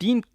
3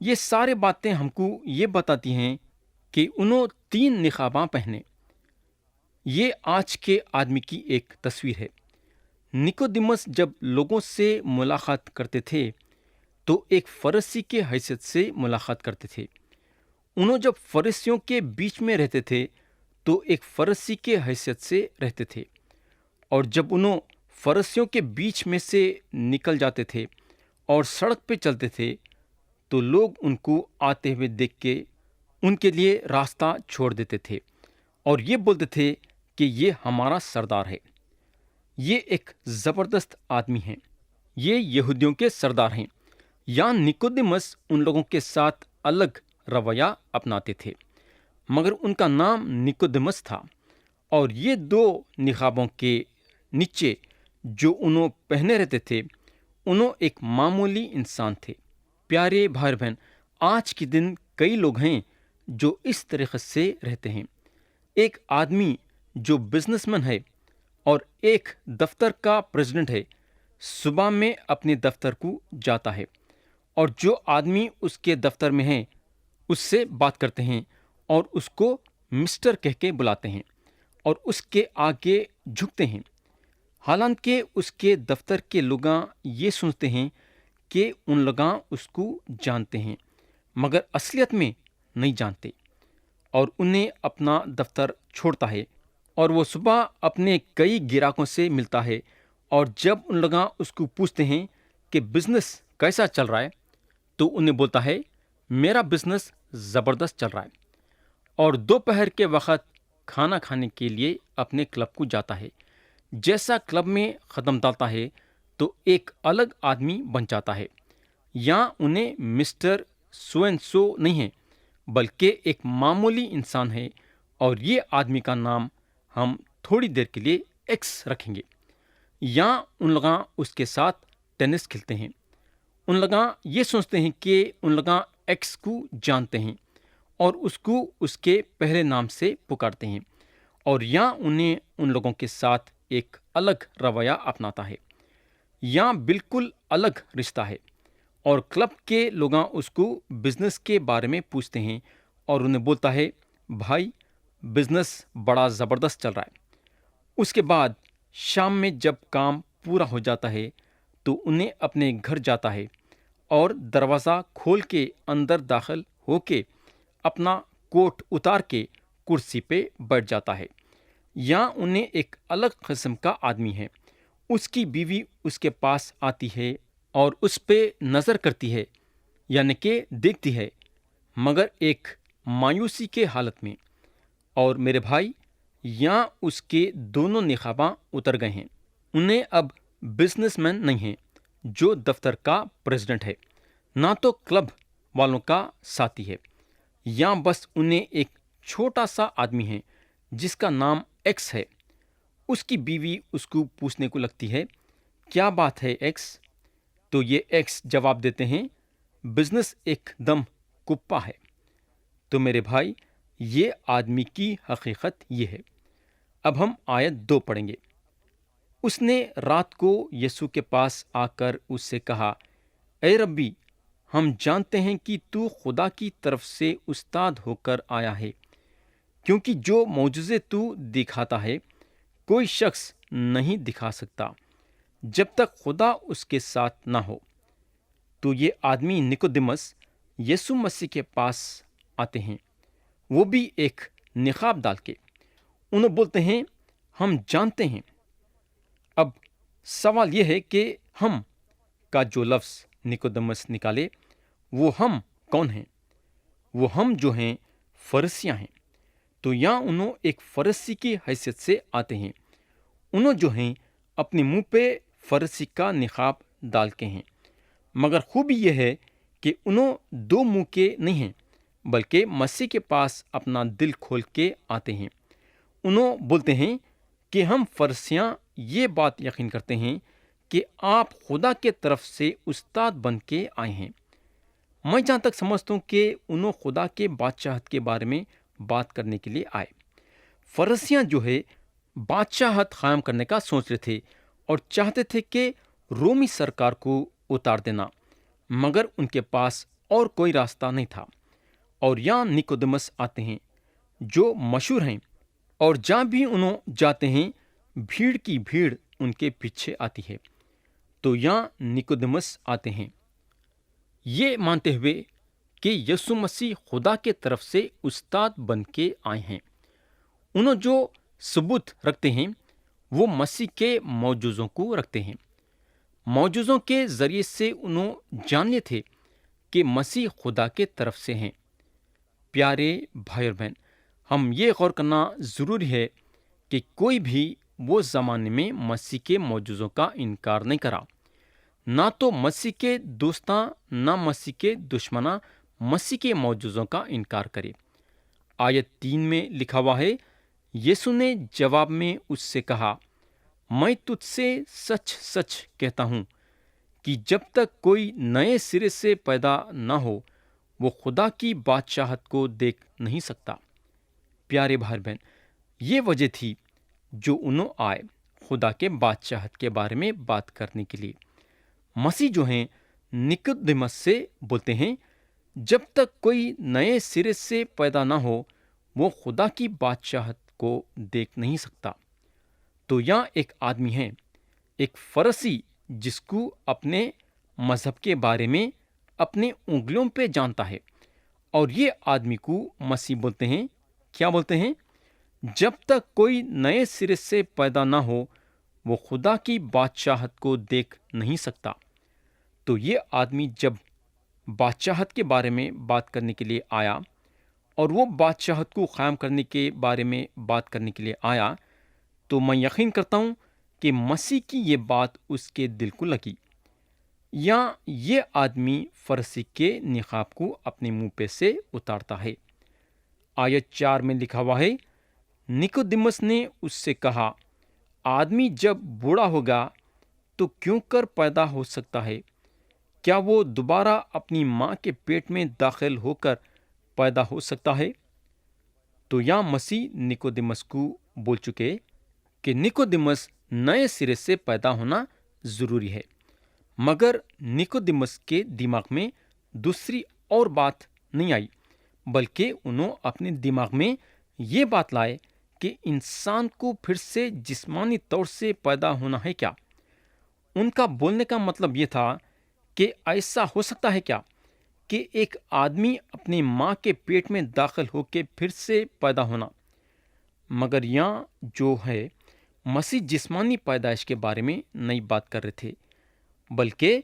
یہ سارے باتیں ہم کو یہ بتاتی ہیں کہ انہوں 3 نقاباں پہنے۔ یہ آج کے آدمی کی ایک تصویر ہے۔ نیکودیمس جب لوگوں سے ملاقات کرتے تھے تو ایک فرسی کے حیثیت سے ملاقات کرتے تھے۔ انہوں جب فرشیوں کے بیچ میں رہتے تھے تو ایک فرسی کے حیثیت سے رہتے تھے، اور جب انہوں فرشیوں کے بیچ میں سے نکل جاتے تھے اور سڑک پہ چلتے تھے تو لوگ ان کو آتے ہوئے دیکھ کے ان کے لیے راستہ چھوڑ دیتے تھے اور یہ بولتے تھے کہ یہ ہمارا سردار ہے۔ یہ ایک زبردست آدمی ہیں، یہ یہودیوں کے سردار ہیں۔ یا نیکودیمس ان لوگوں کے ساتھ الگ رویہ اپناتے تھے، مگر ان کا نام نیکودیمس تھا، اور یہ 2 نقابوں کے نیچے جو انہوں پہنے رہتے تھے انہوں ایک معمولی انسان تھے۔ پیارے بھائی بہن، آج کے دن کئی لوگ ہیں جو اس طریقے سے رہتے ہیں۔ ایک آدمی جو بزنس مین ہے اور ایک دفتر کا پریزیڈنٹ ہے، صبح میں اپنے دفتر کو جاتا ہے، اور جو آدمی اس کے دفتر میں ہے اس سے بات کرتے ہیں اور اس کو مسٹر کہہ کے بلاتے ہیں اور اس کے آگے جھکتے ہیں، حالانکہ اس کے دفتر کے لوگاں یہ سوچتے ہیں کہ ان لوگاں اس کو جانتے ہیں، مگر اصلیت میں نہیں جانتے، اور انہیں اپنا دفتر چھوڑتا ہے اور وہ صبح اپنے کئی گراہکوں سے ملتا ہے، اور جب ان لوگاں اس کو پوچھتے ہیں کہ بزنس کیسا چل رہا ہے تو انہیں بولتا ہے میرا بزنس زبردست چل رہا ہے، اور دوپہر کے وقت کھانا کھانے کے لیے اپنے کلب کو جاتا ہے۔ جیسا کلب میں قدم ڈالتا ہے تو ایک الگ آدمی بن جاتا ہے۔ یا انہیں مسٹر سو اینڈ سو نہیں ہے، بلکہ ایک معمولی انسان ہے، اور یہ آدمی کا نام ہم تھوڑی دیر کے لیے ایکس رکھیں گے۔ یا ان لوگاں اس کے ساتھ ٹینس کھیلتے ہیں، ان لوگاں یہ سوچتے ہیں کہ ان لوگاں ایکس کو جانتے ہیں اور اس کو اس کے پہلے نام سے پکارتے ہیں، اور یا انہیں ان لوگوں کے ساتھ ایک الگ رویہ اپناتا ہے، یا بالکل الگ رشتہ ہے، اور کلب کے لوگاں اس کو بزنس کے بارے میں پوچھتے ہیں اور انہیں بولتا ہے بھائی بزنس بڑا زبردست چل رہا ہے۔ اس کے بعد شام میں جب کام پورا ہو جاتا ہے تو انہیں اپنے گھر جاتا ہے اور دروازہ کھول کے اندر داخل ہو کے اپنا کوٹ اتار کے کرسی پہ بیٹھ جاتا ہے۔ یا انہیں ایک الگ قسم کا آدمی ہے، اس کی بیوی اس کے پاس آتی ہے اور اس پہ نظر کرتی ہے، یعنی کہ دیکھتی ہے، مگر ایک مایوسی کے حالت میں، اور میرے بھائی یہاں اس کے دونوں نقاباں اتر گئے ہیں۔ انہیں اب بزنس مین نہیں ہیں جو دفتر کا پریزیڈنٹ ہے، نہ تو کلب والوں کا ساتھی ہے، یا بس انہیں ایک چھوٹا سا آدمی ہے جس کا نام ایکس ہے۔ اس کی بیوی اس کو پوچھنے کو لگتی ہے کیا بات ہے ایکس؟ تو یہ ایکس جواب دیتے ہیں بزنس ایک دم کپا ہے۔ تو میرے بھائی یہ آدمی کی حقیقت یہ ہے۔ اب ہم آیت 2 پڑھیں گے۔ اس نے رات کو یسوع کے پاس آ کر اس سے کہا، اے ربی، ہم جانتے ہیں کہ تو خدا کی طرف سے استاد ہو کر آیا ہے، کیونکہ جو معجزے تو دکھاتا ہے کوئی شخص نہیں دکھا سکتا جب تک خدا اس کے ساتھ نہ ہو۔ تو یہ آدمی نیکودیمس یسوع مسیح کے پاس آتے ہیں، وہ بھی ایک نقاب ڈال کے۔ انہوں بولتے ہیں ہم جانتے ہیں۔ اب سوال یہ ہے کہ ہم کا جو لفظ نیکودیمس نکالے وہ ہم کون ہیں؟ وہ ہم جو ہیں فرشیاں ہیں۔ تو یہاں انہوں ایک فرشی کی حیثیت سے آتے ہیں۔ انہوں جو ہیں اپنے منہ پہ فرشی کا نقاب ڈال کے ہیں، مگر خوبی یہ ہے کہ انہوں 2 منہ کے نہیں ہیں، بلکہ مسیح کے پاس اپنا دل کھول کے آتے ہیں۔ انہوں بولتے ہیں کہ ہم فرشیاں یہ بات یقین کرتے ہیں کہ آپ خدا کے طرف سے استاد بن کے آئے ہیں۔ میں جہاں تک سمجھتا ہوں کہ انہوں خدا کے بادشاہت کے بارے میں بات کرنے کے لیے آئے۔ فرشیاں جو ہے بادشاہت قائم کرنے کا سوچ رہے تھے اور چاہتے تھے کہ رومی سرکار کو اتار دینا، مگر ان کے پاس اور کوئی راستہ نہیں تھا۔ اور یہاں نکودیمس آتے ہیں جو مشہور ہیں، اور جہاں بھی انہوں جاتے ہیں بھیڑ کی بھیڑ ان کے پیچھے آتی ہے۔ تو یہاں نکودیمس آتے ہیں یہ مانتے ہوئے کہ یسوع مسیح خدا کے طرف سے استاد بن کے آئے ہیں۔ انہوں جو ثبوت رکھتے ہیں وہ مسیح کے معجزوں کو رکھتے ہیں۔ معجزوں کے ذریعے سے انہوں جان لیے تھے کہ مسیح خدا کے طرف سے ہیں۔ پیارے بھائی اور بہن، ہم یہ غور کرنا ضروری ہے کہ کوئی بھی وہ زمانے میں مسیح کے معجزوں کا انکار نہیں کرا، نہ تو مسیح کے دوستاں نہ مسیح کے دشمناں مسیح کے معجزوں کا انکار کرے۔ آیت 3 میں لکھا ہوا ہے، یسوع نے جواب میں اس سے کہا، میں تجھ سے سچ سچ کہتا ہوں کہ جب تک کوئی نئے سرے سے پیدا نہ ہو وہ خدا کی بادشاہت کو دیکھ نہیں سکتا۔ پیارے بھائی بہن، یہ وجہ تھی جو انہوں آئے خدا کے بادشاہت کے بارے میں بات کرنے کے لیے۔ مسیح جو ہیں نکودیمس سے بولتے ہیں جب تک کوئی نئے سرے سے پیدا نہ ہو وہ خدا کی بادشاہت کو دیکھ نہیں سکتا۔ تو یہاں ایک آدمی ہے، ایک فرسی جس کو اپنے مذہب کے بارے میں اپنے انگلیوں پہ جانتا ہے، اور یہ آدمی کو مسیح بولتے ہیں، کیا بولتے ہیں؟ جب تک کوئی نئے سرے سے پیدا نہ ہو وہ خدا کی بادشاہت کو دیکھ نہیں سکتا۔ تو یہ آدمی جب بادشاہت کے بارے میں بات کرنے کے لیے آیا اور وہ بادشاہت کو قائم کرنے کے بارے میں بات کرنے کے لیے آیا، تو میں یقین کرتا ہوں کہ مسیح کی یہ بات اس کے دل کو لگی۔ یا یہ آدمی فرسی کے نقاب کو اپنے منہ پہ سے اتارتا ہے۔ آیت 4 میں لکھا ہوا ہے، نکودیمس نے اس سے کہا، آدمی جب بوڑھا ہوگا تو کیوں کر پیدا ہو سکتا ہے؟ کیا وہ دوبارہ اپنی ماں کے پیٹ میں داخل ہو کر پیدا ہو سکتا ہے؟ تو یہاں مسیح نکودیمس کو بول چکے کہ نکودیمس نئے سرے سے پیدا ہونا ضروری ہے، مگر نکودیمس کے دماغ میں دوسری اور بات نہیں آئی، بلکہ انہوں اپنے دماغ میں یہ بات لائے کہ انسان کو پھر سے جسمانی طور سے پیدا ہونا ہے کیا؟ ان کا بولنے کا مطلب یہ تھا کہ ایسا ہو سکتا ہے کیا کہ ایک آدمی اپنی ماں کے پیٹ میں داخل ہو کے پھر سے پیدا ہونا؟ مگر یہاں جو ہے مسیح جسمانی پیدائش کے بارے میں نہیں بات کر رہے تھے، بلکہ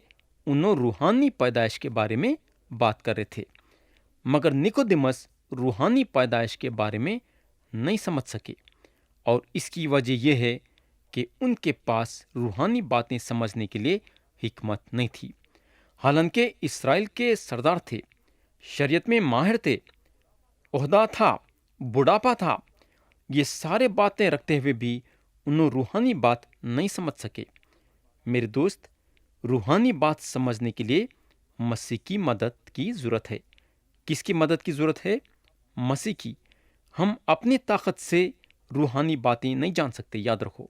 انہوں روحانی پیدائش کے بارے میں بات کر رہے تھے۔ مگر نکودیمس روحانی پیدائش کے بارے میں نہیں سمجھ سکے، اور اس کی وجہ یہ ہے کہ ان کے پاس روحانی باتیں سمجھنے کے لیے حکمت نہیں تھی۔ حالانکہ اسرائیل کے سردار تھے، شریعت میں ماہر تھے، عہدہ تھا، بڑھاپا تھا، یہ سارے باتیں رکھتے ہوئے بھی انہوں روحانی بات نہیں سمجھ سکے۔ میرے دوست، روحانی بات سمجھنے کے لیے مسیح کی مدد کی ضرورت ہے۔ کس کی مدد کی ضرورت ہے؟ مسیح کی۔ ہم اپنی طاقت سے روحانی باتیں نہیں جان سکتے، یاد رکھو۔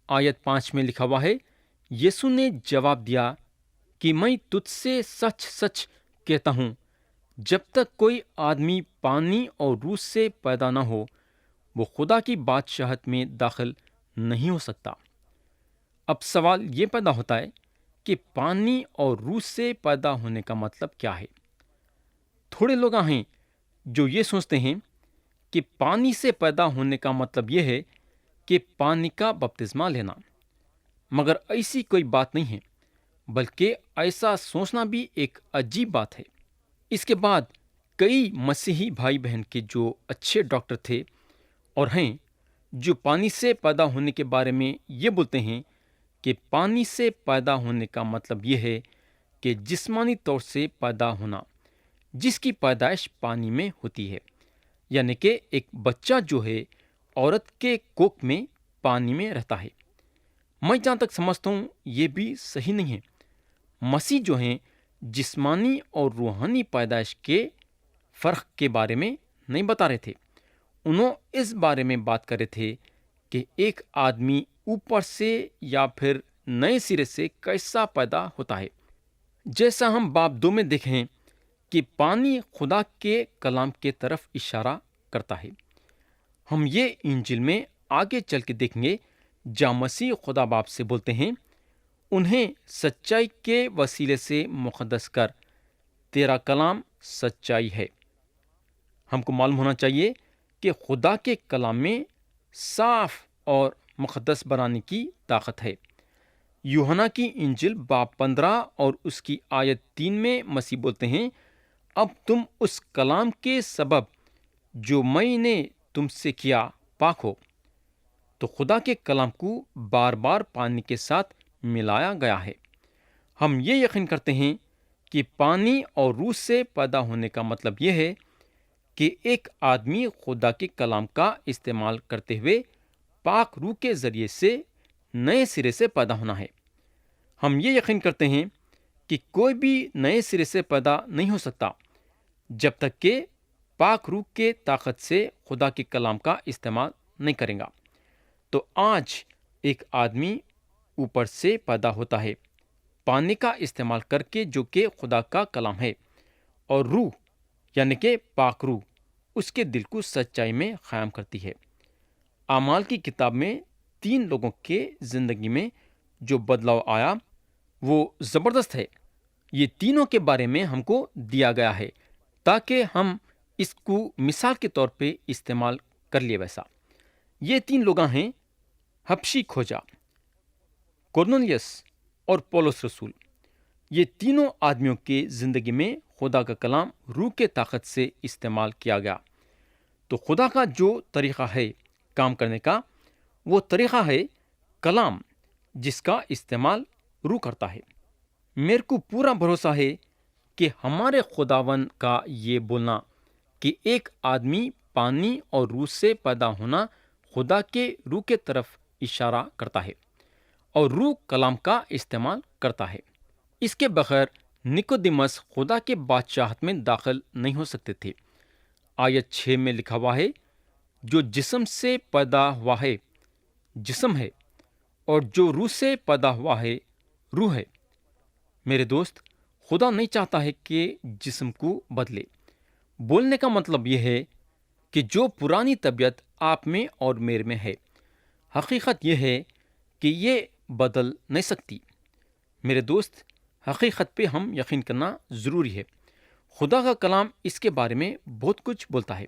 آیت 5 میں لکھا ہوا ہے، یسوع نے جواب دیا کہ میں تجھ سے سچ سچ کہتا ہوں، جب تک کوئی آدمی پانی اور روح سے پیدا نہ ہو وہ خدا کی بادشاہت میں داخل نہیں ہو سکتا۔ اب سوال یہ پیدا ہوتا ہے کہ پانی اور روح سے پیدا ہونے کا مطلب کیا ہے؟ تھوڑے لوگ ہیں جو یہ سوچتے ہیں کہ پانی سے پیدا ہونے کا مطلب یہ ہے کہ پانی کا بپتسمہ لینا، مگر ایسی کوئی بات نہیں ہے، بلکہ ایسا سوچنا بھی ایک عجیب بات ہے۔ اس کے بعد کئی مسیحی بھائی بہن کے جو اچھے ڈاکٹر تھے اور ہیں، جو پانی سے پیدا ہونے کے بارے میں یہ بولتے ہیں کہ پانی سے پیدا ہونے کا مطلب یہ ہے کہ جسمانی طور سے پیدا ہونا، جس کی پیدائش پانی میں ہوتی ہے، یعنی کہ ایک بچہ جو ہے عورت کے کوکھ میں پانی میں رہتا ہے۔ میں جہاں تک سمجھتا ہوں یہ بھی صحیح نہیں ہے۔ مسیح جو ہیں جسمانی اور روحانی پیدائش کے فرق کے بارے میں نہیں بتا رہے تھے، انہوں اس بارے میں بات کر رہے تھے کہ ایک آدمی اوپر سے یا پھر نئے سرے سے کیسا پیدا ہوتا ہے۔ جیسا ہم باب 2 میں دیکھیں کہ پانی خدا کے کلام کے طرف اشارہ کرتا ہے۔ ہم یہ انجیل میں آگے چل کے دیکھیں گے جہاں مسیح خدا باپ سے بولتے ہیں، انہیں سچائی کے وسیلے سے مقدس کر، تیرا کلام سچائی ہے۔ ہم کو معلوم ہونا چاہیے کہ خدا کے کلام میں صاف اور مقدس بنانے کی طاقت ہے۔ یوحنا کی انجیل باب 15 اور اس کی آیت 3 میں مسیح بولتے ہیں، اب تم اس کلام کے سبب جو میں نے تم سے کیا پاک ہو۔ تو خدا کے کلام کو بار بار پانی کے ساتھ ملایا گیا ہے۔ ہم یہ یقین کرتے ہیں کہ پانی اور روح سے پیدا ہونے کا مطلب یہ ہے کہ ایک آدمی خدا کے کلام کا استعمال کرتے ہوئے پاک روح کے ذریعے سے نئے سرے سے پیدا ہونا ہے۔ ہم یہ یقین کرتے ہیں کہ کوئی بھی نئے سرے سے پیدا نہیں ہو سکتا جب تک کہ پاک روح کے طاقت سے خدا کے کلام کا استعمال نہیں کرے گا۔ تو آج ایک آدمی اوپر سے پیدا ہوتا ہے پانی کا استعمال کر کے، جو کہ خدا کا کلام ہے، اور روح یعنی کہ پاک روح اس کے دل کو سچائی میں قائم کرتی ہے۔ اعمال کی کتاب میں 3 لوگوں کے زندگی میں جو بدلاؤ آیا وہ زبردست ہے۔ یہ تینوں کے بارے میں ہم کو دیا گیا ہے تاکہ ہم اس کو مثال کے طور پہ استعمال کر لیے ویسا۔ یہ 3 لوگ ہیں، حبشی کھوجا، کورنلیس اور پولس رسول۔ یہ تینوں آدمیوں کے زندگی میں خدا کا کلام روح کے طاقت سے استعمال کیا گیا۔ تو خدا کا جو طریقہ ہے کام کرنے کا، وہ طریقہ ہے کلام جس کا استعمال روح کرتا ہے۔ میرے کو پورا بھروسہ ہے کہ ہمارے خداوند کا یہ بولنا کہ ایک آدمی پانی اور روح سے پیدا ہونا خدا کے روح کے طرف اشارہ کرتا ہے، اور روح کلام کا استعمال کرتا ہے۔ اس کے بغیر نکودیمس خدا کے بادشاہت میں داخل نہیں ہو سکتے تھے۔ آیت 6 میں لکھا ہوا ہے، جو جسم سے پیدا ہوا ہے جسم ہے، اور جو روح سے پیدا ہوا ہے روح ہے۔ میرے دوست، خدا نہیں چاہتا ہے کہ جسم کو بدلے۔ بولنے کا مطلب یہ ہے کہ جو پرانی طبیعت آپ میں اور میرے میں ہے، حقیقت یہ ہے کہ یہ بدل نہیں سکتی۔ میرے دوست، حقیقت پہ ہم یقین کرنا ضروری ہے۔ خدا کا کلام اس کے بارے میں بہت کچھ بولتا ہے۔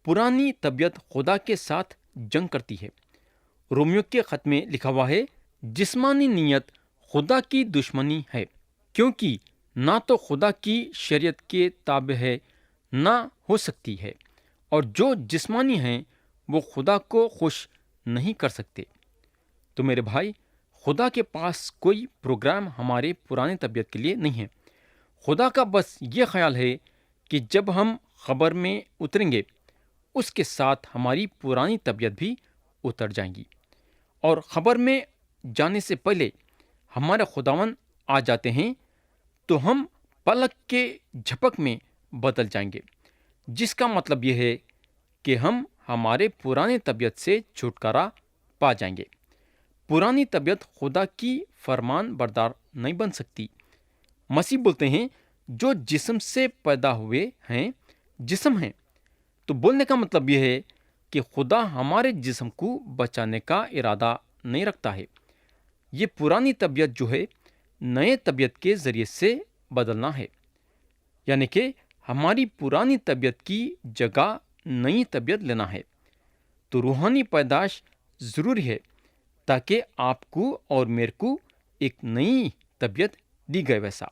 پرانی طبیعت خدا کے ساتھ جنگ کرتی ہے۔ رومیو کے خط میں لکھا ہوا ہے، جسمانی نیت خدا کی دشمنی ہے، کیونکہ نہ تو خدا کی شریعت کے تابع ہے نہ ہو سکتی ہے، اور جو جسمانی ہیں وہ خدا کو خوش نہیں کر سکتے۔ تو میرے بھائی، خدا کے پاس کوئی پروگرام ہمارے پرانے طبیعت کے لیے نہیں ہے۔ خدا کا بس یہ خیال ہے کہ جب ہم قبر میں اتریں گے، اس کے ساتھ ہماری پرانی طبیعت بھی اتر جائیں گی، اور قبر میں جانے سے پہلے ہمارے خداوند آ جاتے ہیں تو ہم پلک کے جھپک میں بدل جائیں گے، جس کا مطلب یہ ہے کہ ہم ہمارے پرانے طبیعت سے چھٹکارا پا جائیں گے۔ پرانی طبیعت خدا کی فرمان بردار نہیں بن سکتی۔ مسیح بولتے ہیں، جو جسم سے پیدا ہوئے ہیں جسم ہیں۔ تو بولنے کا مطلب یہ ہے کہ خدا ہمارے جسم کو بچانے کا ارادہ نہیں رکھتا ہے۔ یہ پرانی طبیعت جو ہے نئے طبیعت کے ذریعے سے بدلنا ہے، یعنی کہ ہماری پرانی طبیعت کی جگہ نئی طبیعت لینا ہے۔ تو روحانی پیدائش ضروری ہے تاکہ آپ کو اور میرے کو ایک نئی طبیعت دی گئے ویسا۔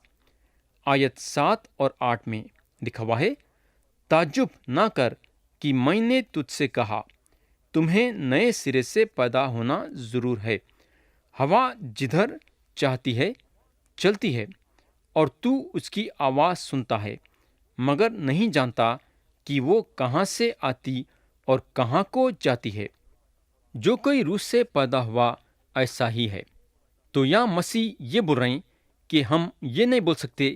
آیت 7 اور 8 میں لکھا ہوا ہے، تعجب نہ کر کہ میں نے تجھ سے کہا، تمہیں نئے سرے سے پیدا ہونا ضرور ہے۔ ہوا جدھر چاہتی ہے چلتی ہے، اور تو اس کی آواز سنتا ہے، مگر نہیں جانتا کہ وہ کہاں سے آتی اور کہاں کو جاتی ہے۔ جو کوئی روح سے پیدا ہوا ایسا ہی ہے۔ تو یہاں مسیح یہ بول رہے ہیں کہ ہم یہ نہیں بول سکتے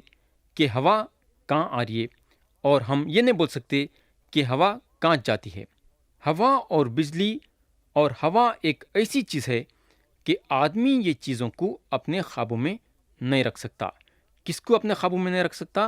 کہ ہوا کہاں آ رہی ہے، اور ہم یہ نہیں بول سکتے کہ ہوا کہاں جاتی ہے۔ ہوا اور بجلی اور ہوا ایک ایسی چیز ہے کہ آدمی یہ چیزوں کو اپنے قابو میں نہیں رکھ سکتا۔ کس کو اپنے قابو میں نہیں رکھ سکتا؟